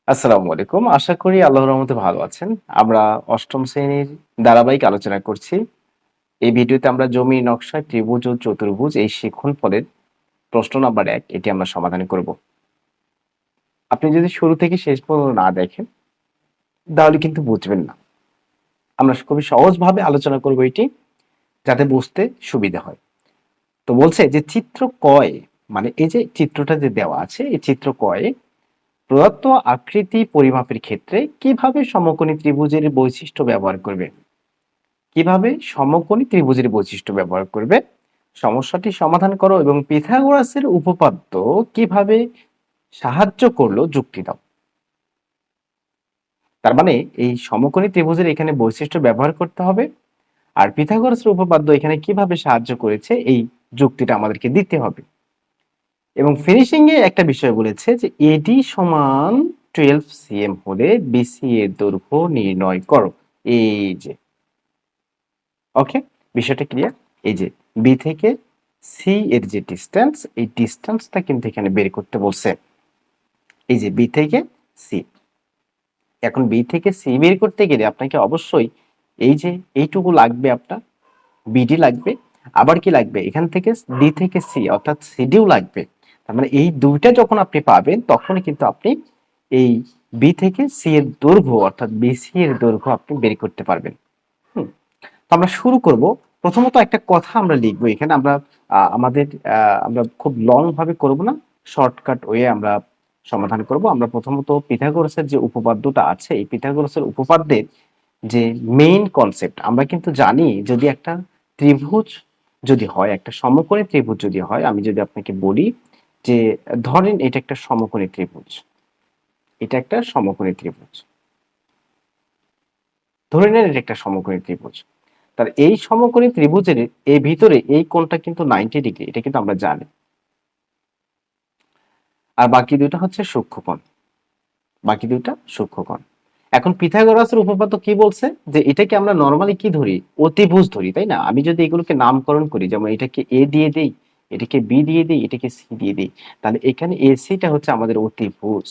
আসসালামু আলাইকুম। আশা করি আল্লাহর রহমতে ভালো আছেন। আমরা ৮ম শ্রেণীর ধারাবাহিক আলোচনা করছি। এই ভিডিওতে আমরা জমির নকশায় ত্রিভুজ ও চতুর্ভুজ এই শিক্ষণফলের প্রশ্ন নাম্বার ১ এটি আমরা সমাধান করব। আপনি যদি শুরু থেকে শেষ পর্যন্ত না দেখেন তাহলে কিন্তু বুঝবেন না। আমরা খুবই সহজভাবে আলোচনা করব এটি যাতে বুঝতে সুবিধা হয়। তো বলছে যে চিত্র কয় মানে এই যে চিত্রটা যে দেওয়া আছে এই চিত্র কয়ে প্রদত্ত আকৃতি পরিমাপের ক্ষেত্রে কিভাবে সমকোণী ত্রিভুজের বৈশিষ্ট্য ব্যবহার করবে? কিভাবে সমকোণী ত্রিভুজের বৈশিষ্ট্য ব্যবহার করবে? সমস্যাটি সমাধান করো এবং পিথাগোরাসের উপপাদ্য কিভাবে সাহায্য করলো যুক্তি দাও। তার মানে এই সমকোণী ত্রিভুজের এখানে বৈশিষ্ট্য ব্যবহার করতে হবে আর পিথাগোরাসের উপপাদ্য এখানে কিভাবে সাহায্য করেছে এই যুক্তিটা আমাদেরকে দিতে হবে। এবং ফিনিশিং এ একটা বিষয় বলেছে যে এডি সমান 12 সিএম হলে বিসি এর দৈর্ঘ্য নির্ণয় করো। এই যে ওকে, বিষয়টা ক্লিয়ার। এই যে বি থেকে সি এর যে ডিসটেন্স এই ডিসটেন্সটা কিন্তু এখানে বের করতে বলছে। এই যে বি থেকে সি, এখন বি থেকে সি বের করতে গেলে আপনাকে অবশ্যই এই যে এইটুকু লাগবে, আপনার বিডি লাগবে, আবার কি লাগবে এখান থেকে ডি থেকে সি অর্থাৎ সিডিও লাগবে। তার মানে এই দুইটা যখন আপনি পাবেন তখনই কিন্তু আপনি এই বি থেকে সি এর দৈর্ঘ্য অর্থাৎ বিসি এর দৈর্ঘ্য আপনি বের করতে পারবেন। হুম, তো আমরা শুরু করব। প্রথমত একটা কথা আমরা লিখবো এখানে, আমরা আমাদের আমরা খুব লং ভাবে করব না, শর্টকাট ওয়ে আমরা সমাধান করব। আমরা প্রথমত পিথাগোরাসের যে উপপাদ্যটা আছে এই পিথাগোরাসের উপপাদ্যের যে মেইন কনসেপ্ট আমরা কিন্তু জানি, যদি একটা ত্রিভুজ যদি হয়, একটা সমকোণী ত্রিভুজ যদি হয়, আমি যদি আপনাকে বলি যে ধরেন এটা একটা সমকোণী ত্রিভুজ, এটা একটা সমকোণী ত্রিভুজ, ধরে নেন এটা একটা সমকোণী ত্রিভুজ। তার এই সমকোণী ত্রিভুজের এই ভিতরে এই কোণটা কিন্তু 90 ডিগ্রি, এটা কিন্তু আমরা জানি। আর বাকি দুটো হচ্ছে সূক্ষ্মকোণ, বাকি দুটো সূক্ষ্মকোণ। এখন পিথাগোরাসের উপপাদ্য কি বলছে যে এটাকে আমরা নরমালি কি ধরি, অতিভুজ ধরি, তাই না? আমি যদি এগুলোকে নামকরণ করি, যেমন এটাকে এ দিয়ে দেই, এটাকে বি দিয়ে দেই, এটাকে সি দিয়ে দেই, তাহলে এখানে এসিটা হচ্ছে আমাদের অতিভুজ।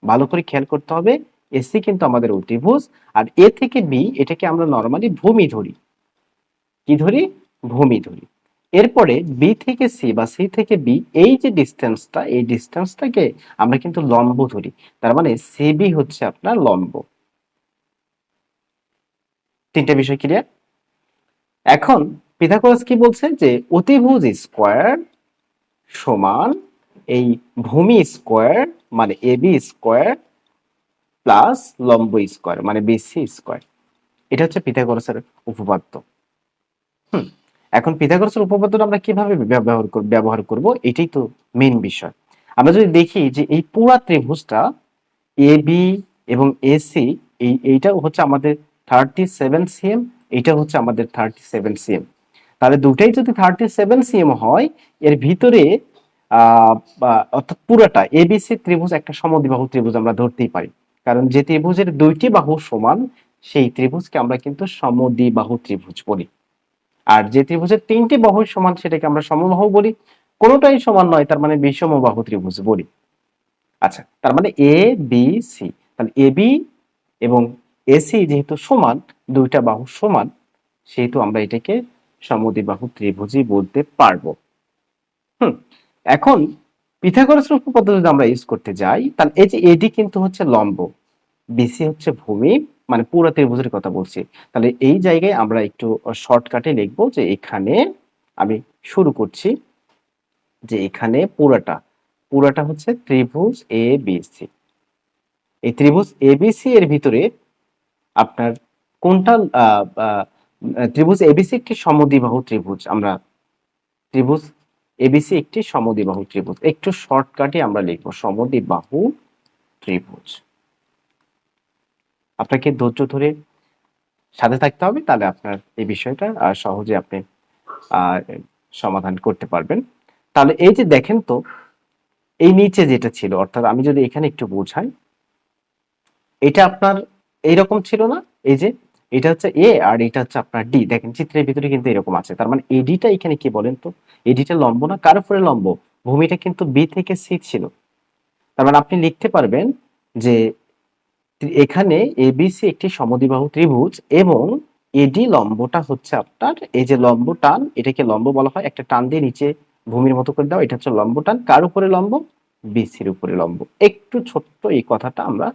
ভালো করে খেয়াল করতে হবে, এসি কিন্তু আমাদের অতিভুজ। আর এ থেকে বি এটাকে আমরা নরমালি ভূমি ধরি। কি ধরি? ভূমি ধরি। এরপরে বি থেকে সি বা সি থেকে বি এই যে ডিস্টেন্সটা এই ডিস্টেন্সটাকে আমরা কিন্তু লম্ব ধরি। তার মানে সিবি হচ্ছে আপনার লম্ব। তিনটা বিষয় ক্লিয়ার। এখন পিথাগোরাস কি বলছে যে অতিভুজ স্কোয়ার সমান এই ভূমি স্কোয়ার মানে এবি স্কোয়ার প্লাস লম্ব স্কোয়ার মানে বিসি স্কোয়ার। এটা হচ্ছে পিথাগোরাসের উপপাদ্য। হুম, এখন পিথাগোরাসের উপপাদ্যটা আমরা কিভাবে ব্যবহার করব এটাই তো মেইন বিষয়। আমরা যদি দেখি যে এই পুরা ত্রিভুজটা এ বি এবং এসি এইটা হচ্ছে আমাদের 37 সিএম, এটা হচ্ছে আমাদের 37 সিএম। তাহলে দুটাই যদি 37 সিএম হয়, এর ভিতরে অর্থাৎ পুরাটা এবিসি ত্রিভুজ একটা সমদ্বিবাহু ত্রিভুজ আমরা ধরতেই পারি। কারণ যে ত্রিভুজের দুইটি বাহু সমান সেই ত্রিভুজকে আমরা কিন্তু সমদ্বিবাহু ত্রিভুজ বলি। আর যে ত্রিভুজের তিনটি বাহু সমান সেটাকে আমরা সমবাহু বলি। কোনোটাই সমান নয় তার মানে বিষমবাহু ত্রিভুজ বলি। আচ্ছা, তার মানে এ বি সি, তাহলে এ বি এবং এসি যেহেতু সমান, দুইটা বাহু সমান, সেহেতু আমরা এটাকে সমদ্বিবাহু ত্রিভুজই বলতে পারবো। হুম, এখন পিথাগোরাসের উপপাদ্য যদি আমরা ইউজ করতে যাই, তাহলে এই যে এডি কিন্তু হচ্ছে লম্ব, বিসি হচ্ছে ভূমি, মানে পুরো ত্রিভুজের কথা বলছি। তাহলে এই জায়গায় আমরা একটু শর্টকাটে লিখবো যে এখানে আমি শুরু করছি যে এখানে পুরাটা পুরাটা হচ্ছে ত্রিভুজ এ বি সি। এই ত্রিভুজ এবিসি এর ভিতরে আপনার কোনটা ত্রিভুজ এবিসি একটি সমদ্বিবাহু ত্রিভুজ। আমরা ত্রিভুজ এবিসি একটি সমদ্বিবাহু ত্রিভুজ, একটু শর্টকাটে আমরা লিখবো সমদ্বিবাহু ত্রিভুজ। আপনাকে ধৈর্য ধরে সাথে থাকতে হবে, তাহলে আপনার এই বিষয়টা সহজে আপনি আহ, সমাধান করতে পারবেন। তাহলে এই যে দেখেন তো, এই নিচে যেটা ছিল, অর্থাৎ আমি যদি এখানে একটু বোঝাই, এটা আপনার এইরকম ছিল না? এই যে এটা হচ্ছে এ আর এটা হচ্ছে আপনার ডি, দেখেন চিত্রের ভিতরে কিন্তু এরকম আছে। তার মানে এডিটা এখানে কি বলেন তো, এডিটা লম্ব না? কার উপরে লম্ব? ভূমিটা কিন্তু বি থেকে সি ছিল। তার মানে আপনি লিখতে পারবেন যে এখানে এবিসি একটি সমদ্বিবাহু ত্রিভুজ এবং এডি লম্বটা হচ্ছে আপনার এই যে লম্ব টান, এটাকে লম্ব বলা হয়, একটা টান দিয়ে নিচে ভূমির মতো করে দাও, এটা হচ্ছে লম্ব টান। কার উপরে লম্ব? বিসির উপরে লম্ব। একটু ছোট্ট এই কথাটা আমরা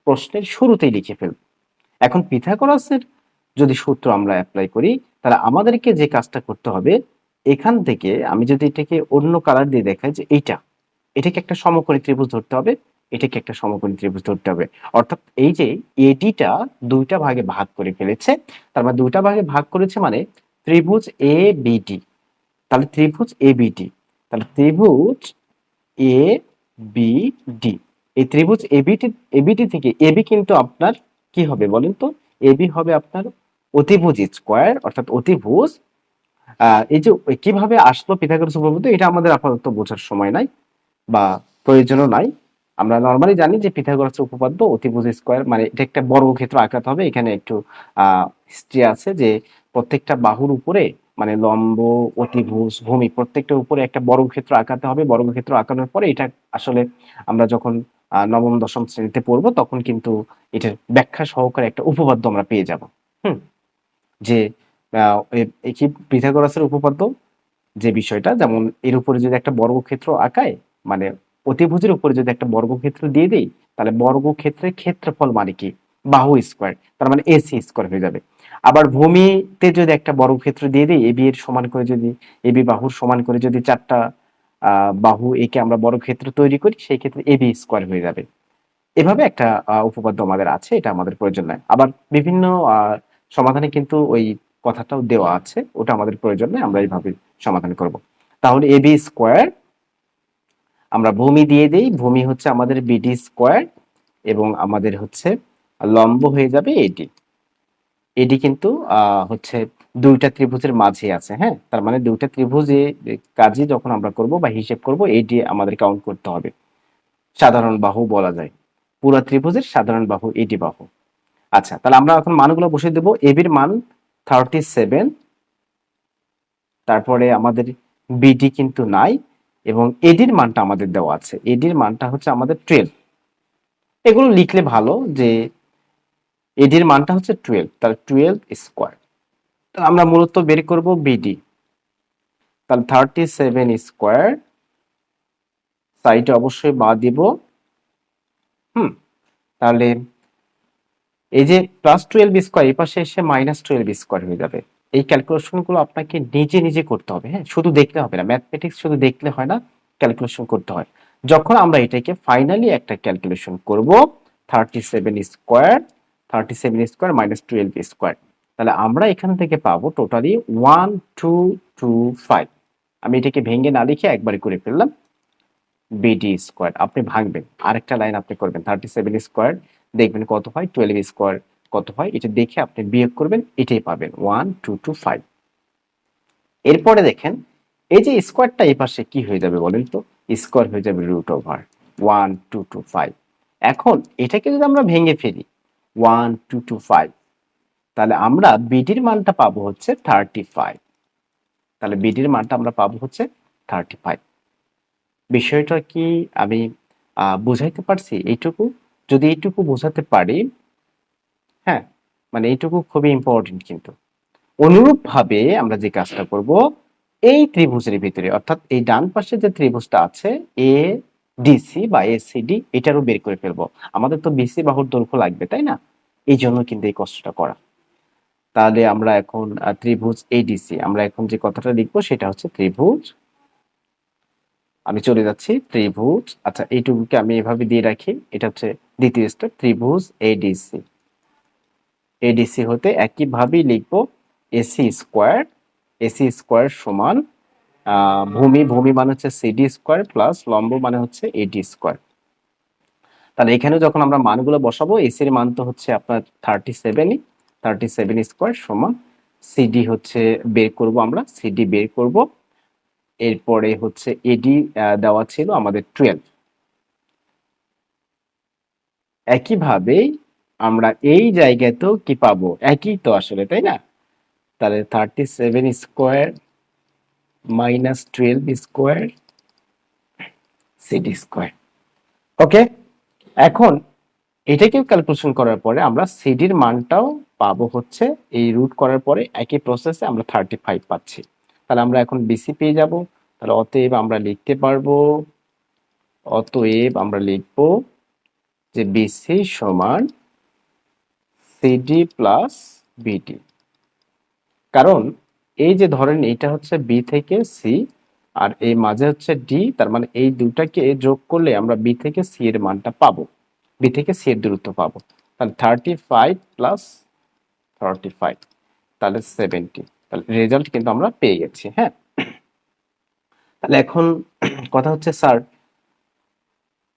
প্রশ্নের শুরুতেই লিখে ফেলব। এখন পিথাগোরাসের যদি সূত্র আমরা অ্যাপ্লাই করি, তাহলে আমাদেরকে যে কাজটা করতে হবে, এখান থেকে আমি যদি এটাকে অন্য কালার দিয়ে দেখাই যে এটাকে একটা সমকোণী ত্রিভুজ ধরতে হবে, এটাকে একটা সমকোণী ত্রিভুজ ধরতে হবে। অর্থাৎ এই যে এডিটা দুইটা ভাগে ভাগ করে ফেলেছে, তার মানে দুইটা ভাগে ভাগ করেছে মানে ত্রিভুজ এ বিডি। তাহলে ত্রিভুজ এ বিডি, তাহলে ত্রিভুজ এ বি ডি, এই ত্রিভুজ এবিটি এবিটি থেকে এবি কিন্তু আপনার কি হবে বলেন তো? এবি হবে আপনার অতিভুজ স্কোয়ার, অর্থাৎ অতিভুজ। এই যে কিভাবে আসলো পিথাগোরাস উপপাদ্য, এটা আমাদের আপাতত বোঝার সময় নাই বা প্রয়োজনও নাই। আমরা নর্মালি জানি যে পিথাগোরাসের উপপাদ্য অতিভুজ স্কোয়ার মানে এটা একটা বর্গক্ষেত্র আঁকাতে হবে। এখানে একটু হিস্ট্রি আছে যে প্রত্যেকটা বাহুর উপরে মানে লম্ব, অতিভুজ, ভূমি প্রত্যেকটার উপরে একটা বর্গক্ষেত্র আঁকাতে হবে। বর্গক্ষেত্র আঁকানোর পরে এটা আসলে আমরা যখন নবম দশম শ্রেণীতে পড়বো তখন কিন্তু এটার ব্যাখ্যা সহকারে একটা উপপাদ্য আমরা পেয়ে যাব। হুম, যে এই কি পিথাগোরাসের উপপাদ্য যে বিষয়টা, যেমন এর উপরে যদি একটা বর্গক্ষেত্র আঁকায় মানে অতিভুজের উপরে যদি একটা বর্গক্ষেত্র দিয়ে দেই, তাহলে বর্গক্ষেত্রের ক্ষেত্রফল মানে কি? বাহু স্কোয়ার, তার মানে এসি স্কোয়ার হয়ে যাবে। আবার ভূমিতে যদি একটা বর্গক্ষেত্র দিয়ে দিই, এবি এর সমান করে যদি এবি বাহুর সমান করে যদি চারটা বাহু একে আমরা বর্গক্ষেত্র তৈরি করি, সেই ক্ষেত্রে এবি স্কোয়ার হয়ে যাবে। এভাবে একটা উপপাদ্য আমাদের আছে, এটা আমাদের প্রয়োজন নাই। আবার বিভিন্ন সমাধানে কিন্তু ওই কথাটাও দেওয়া আছে, ওটা আমাদের প্রয়োজন নেই, আমরা এইভাবে সমাধান করব। তাহলে এবি স্কোয়ার আমরা ভূমি দিয়ে দেই, ভূমি হচ্ছে আমাদের বিডি স্কোয়ার এবং আমাদের হচ্ছে লম্ব হয়ে যাবে এডি। এডি কিন্তু হচ্ছে দুইটা ত্রিভুজের মাঝে আছে, হ্যাঁ, তার মানে দুইটা ত্রিভুজে কাজে যখন আমরা করব বা হিসেব করব, এডি আমাদের কাউন্ট করতে হবে। সাধারণ বাহু বলা যায়, পুরো ত্রিভুজের সাধারণ বাহু এডি বাহু। আচ্ছা, তাহলে আমরা এখন মানগুলো বসিয়ে দেবো। এবির মান 37, তারপরে আমাদের বিডি কিন্তু নাই এবং এডির মানটা আমাদের দেওয়া আছে, এডির মানটা হচ্ছে আমাদের 12। এগুলো লিখলে ভালো যে এডির মানটা হচ্ছে 12, তাহলে 12 স্কোয়ার। তাহলে আমরা মূলত বের করব বিডি, তাহলে 37 স্কোয়ার, সাইডে অবশ্যই বাদ দিব। তাহলে এই যে +12 স্কোয়ার এই পাশে এসে -12 স্কোয়ার হয়ে যাবে। এই ক্যালকুলেশন গুলো আপনাকে নিজে নিজে করতে হবে, হ্যাঁ, শুধু দেখলে হবে না, ম্যাথমেটিক্স শুধু দেখলে হয় না, ক্যালকুলেশন করতে হয়। যখন আমরা এটাকে ফাইনালি একটা ক্যালকুলেশন করব 37 স্কোয়ার, 37 স্কোয়ার -12 স্কোয়ার, তাহলে আমরা এখান থেকে পাবো টোটালি 1225। আমি এটাকে ভেঙে না লিখে একবারে করে ফেললাম, বিডি স্কোয়ার। আপনি ভাঙবেন, আরেকটা লাইন আপনি করবেন 37 স্কোয়ার, দেখবেন কত হয়, 12 স্কোয়ার কত হয়, এটা দেখে আপনি বিয়োগ করবেন, এটাই পাবেন 1225। এরপরে দেখেন এই যে স্কোয়ারটা এই পাশে কি হয়ে যাবে বলেন তো? স্কোয়ার হয়ে যাবে √1225। এখন এটাকে যদি আমরা ভেঙে ফেলি 1225, তাহলে আমরা বিডির মানটা পাবো হচ্ছে 35। তাহলে বিডির মানটা আমরা পাবো হচ্ছে 35। বিষয়টা কি আমি বুঝাইতে পারছি? এইটুকু, যদি এইটুকু বোঝাতে পারি, হ্যাঁ, মানে এইটুকু খুবই ইম্পর্টেন্ট কিন্তু। অনুরূপ ভাবে আমরা যে কাজটা করব, এই ত্রিভুজের ভিতরে অর্থাৎ এই ডান পাশে যে ত্রিভুজটা আছে এ ডিসি বা এসিডি, এটারও বের করে ফেলবো। আমাদের তো বিসি বাহুর দৈর্ঘ্য লাগবে, তাই না? এই জন্য কিন্তু এই কষ্টটা করা। তাহলে আমরা এখন ত্রিভুজ এডিসি, আমরা এখন যে কথাটা লিখবো সেটা হচ্ছে ত্রিভুজ, আমি চলে যাচ্ছি ত্রিভুজ, আচ্ছা এইটুকুকে আমি এভাবে দিয়ে রাখি, এটা হচ্ছে দ্বিতীয় স্টেপ, ত্রিভুজ এডিসি। এডিসি হতে একইভাবেই লিখবো এসি স্কোয়ার, এসি স্কোয়ার সমান ভূমি, ভূমি মানে হচ্ছে সিডি স্কোয়ার প্লাস লম্ব মানে হচ্ছে এডি স্কোয়ার। তাহলে এখানে যখন আমরা মানগুলো বসাবো, এসির মান তো হচ্ছে আপনার 37ই, 37 স্কোয়ার সমান সিডি হচ্ছে বের করব, আমরা সিডি বের করব। এরপরে হচ্ছে এডি দেওয়া ছিল আমাদের 12। একইভাবে আমরা এই জায়গাতেও কি পাবো, একই তো আসলে, তাই না? তাহলে 37 স্কোয়ার -12 স্কোয়ার সিডি স্কোয়ার। ওকে, এখন এটাকেও ক্যালকুলেশন করার পরে আমরা সিডির মানটাও পাবো হচ্ছে এই রুট করার পরে একই প্রসেসে আমরা 35 পাচ্ছি। তাহলে আমরা এখন বিসি পেয়ে যাব। তাহলে অতএব আমরা লিখবো যে বিসি সমান সিডি প্লাস বিডি। কারণ এই যে ধরেন এটা হচ্ছে বি থেকে সি আর এই মাঝে হচ্ছে ডি, তার মানে এই দুটাকে যোগ করলে আমরা বি থেকে সি এর মানটা পাবো, বি থেকে সি এর দূরত্ব পাবো। তাহলে 35 প্লাস 35, তাহলে 70। তাহলে রেজাল্ট কিন্তু আমরা পেয়ে গেছি। হ্যাঁ, তাহলে এখন কথা হচ্ছে স্যার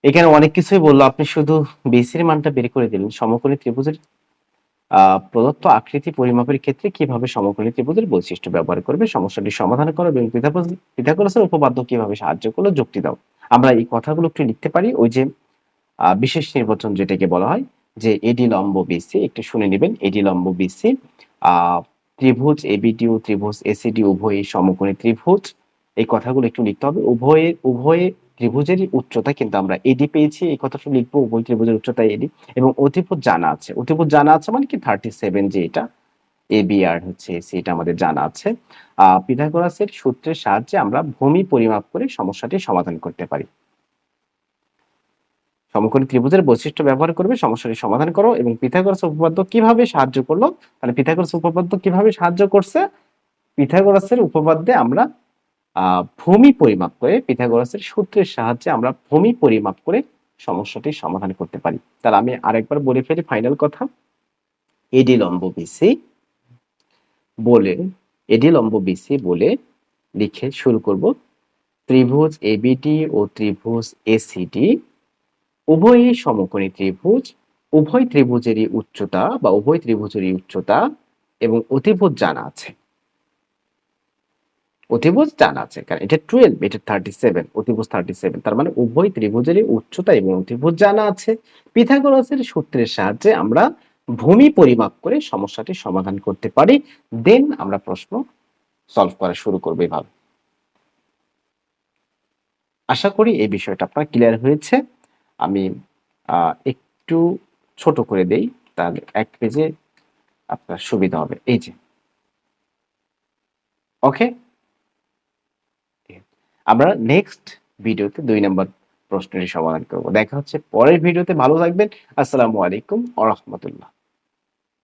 এখানে অনেক কিছুই বললো, আপনি শুধু বিসির মানটা বের করে দিলেন। সমকোণী ত্রিভুজের প্রদত্ত আকৃতি পরিমাপের ক্ষেত্রে কিভাবে সমকোণী ত্রিভুজের বৈশিষ্ট্য ব্যবহার করবে, সমস্যাটি সমাধান করো এবং পিথাগোরাসের উপপাদ্য কিভাবে সাহায্য করলো যুক্তি দাও। আমরা এই কথাগুলো একটু লিখতে পারি। ওই যে বিশেষ নির্বাচন যেটাকে বলা হয় যে এডি লম্ব বিসি, একটু শুনে নেবেন। এডি লম্ব বিসি ত্রিভুজ এবিডি ও ত্রিভুজ এসিডি উভয়ই সমকোণী ত্রিভুজ, এই কথাগুলো একটু লিখতে হবে। উভয়ে ত্রিভুজেরই উচ্চতা কিন্তু আমরা এডি পেয়েছি, এই কথাটা লিখবো। উভয় ত্রিভুজের উচ্চতা এডি এবং অতিভুজ জানা আছে। অতিভুজ জানা আছে মানে কি 37, যে এটা এ বি আর হচ্ছে এসি, এটা আমাদের জানা আছে। পিথাগোরাসের সূত্রের সাহায্যে আমরা ভূমি পরিমাপ করে সমস্যাটি সমাধান করতে পারি। সমকোণী ত্রিভুজের বৈশিষ্ট্য ব্যবহার করবে সমস্যাটি সমাধান করো এবং পিথাগোরাসের উপপাদ্য কিভাবে সাহায্য করলো। তাহলে পিথাগোরাসের উপপাদ্য কিভাবে সাহায্য করছে, পিথাগোরাসের উপপাদ্যে আমরা ভূমি পরিমাপ করে, পিথাগোরাসের সূত্রের সাহায্যে আমরা ভূমি পরিমাপ করে সমস্যাটি সমাধান করতে পারি। তাহলে আমি আরেকবার বলে ফেলি ফাইনাল কথা। এডি লম্ব বিসি বলে এডি লম্ব বিসি বলে লিখে শুরু করব। ত্রিভুজ এবিডি ও ত্রিভুজ এসিডি উভয়ই সমকোণী ত্রিভুজ, উভয় ত্রিভুজেরই উচ্চতা এবং অতিভুজ জানা আছে। অতিভুজ জানা আছে কারণ এটা 12, এটা 37, অতিভুজ 37, তার মানে উভয় ত্রিভুজেরই উচ্চতা এবং অতিভুজ জানা আছে। পিথাগোরাসের সূত্রের সাহায্যে আমরা ভূমি পরিমাপ করে সমস্যাটি সমাধান করতে পারি। দেন আমরা প্রশ্ন সলভ করা শুরু করবো। এভাবে আশা করি এই বিষয়টা আপনার ক্লিয়ার হয়েছে। আমি একটু ছোট করে দেই, তাহলে এক পেজে আপনার সুবিধা হবে। এই যে ওকে, আমরা নেক্সট ভিডিওতে 2 নম্বর প্রশ্নটি সমাধান করব। দেখা হচ্ছে পরের ভিডিওতে। ভালো থাকবেন। আসসালামু আলাইকুম ওয়া রাহমাতুল্লাহ।